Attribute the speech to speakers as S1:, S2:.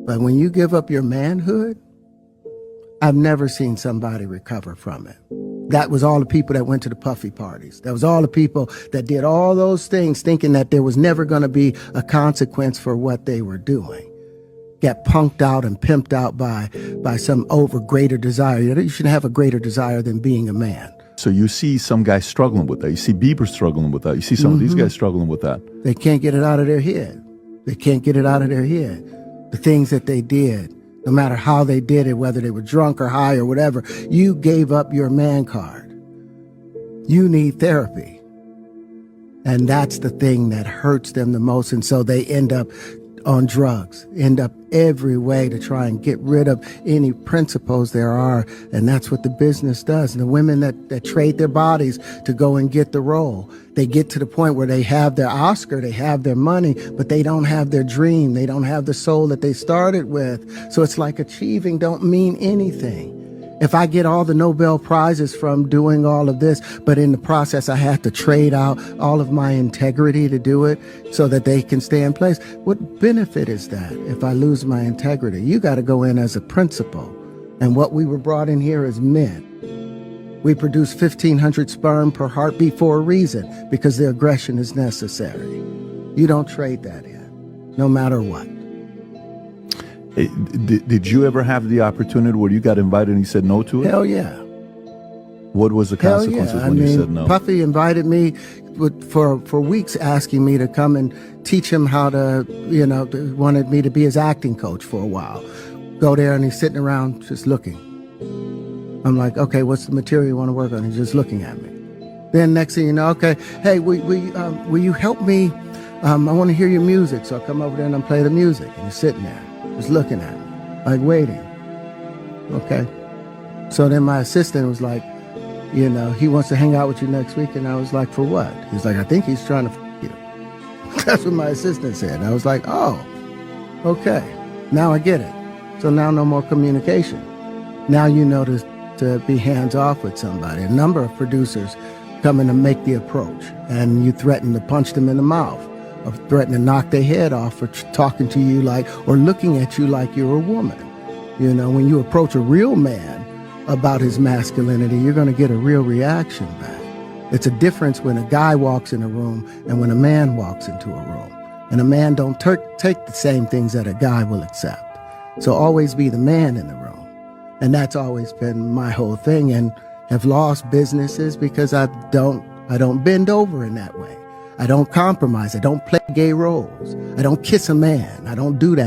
S1: But when you give up your manhood, I've never seen somebody recover from it. That was all the people that went to the puffy parties. That was all the people that did all those things thinking that there was never going to be a consequence for what they were doing. Get punked out and pimped out by some greater desire. You shouldn't have a greater desire than being a man.
S2: So you see some guys struggling with that. You see Bieber struggling with that. You see some of these guys struggling with that.
S1: They can't get it out of their head. They can't get it out of their head. The things that they did, no matter how they did it, whether they were drunk or high or whatever, you gave up your man card. You need therapy. And that's the thing that hurts them the most. And so they end up on drugs, end up every way to try and get rid of any principles there are. And that's what the business does. And the women that trade their bodies to go and get the role, they get to the point where they have their Oscar, they have their money, but they don't have their dream. They don't have the soul that they started with. So it's like achieving don't mean anything. If I get all the Nobel Prizes from doing all of this, but in the process I have to trade out all of my integrity to do it so that they can stay in place, what benefit is that if I lose my integrity? You got to go in as a principal. And what we were brought in here as men. We produce 1,500 sperm per heartbeat for a reason, because the aggression is necessary. You don't trade that in, no matter what.
S2: Did you ever have the opportunity where you got invited and you said no to it?
S1: Hell yeah.
S2: What was the consequences when you said no?
S1: Puffy invited me for weeks, asking me to come and teach him how to, wanted me to be his acting coach for a while. Go there and he's sitting around just looking. I'm like, okay, what's the material you want to work on? He's just looking at me. Then next thing you know, okay, hey, will you help me? I want to hear your music. So I come over there and I play the music. And he's sitting there, just looking at me, like waiting. Okay. So then my assistant was like, he wants to hang out with you next week. And I was like, for what? He's like, I think he's trying to f you. That's what my assistant said. And I was like, oh, okay. Now I get it. So now no more communication. Now you know to be hands off with somebody. A number of producers come in to make the approach, and you threaten to punch them in the mouth, or threaten to knock their head off for talking to you like, or looking at you like you're a woman. When you approach a real man about his masculinity, you're going to get a real reaction back. It's a difference when a guy walks in a room and when a man walks into a room. And a man don't take the same things that a guy will accept. So always be the man in the room. And that's always been my whole thing, and have lost businesses because I don't bend over in that way. I don't compromise. I don't play gay roles. I don't kiss a man. I don't do that.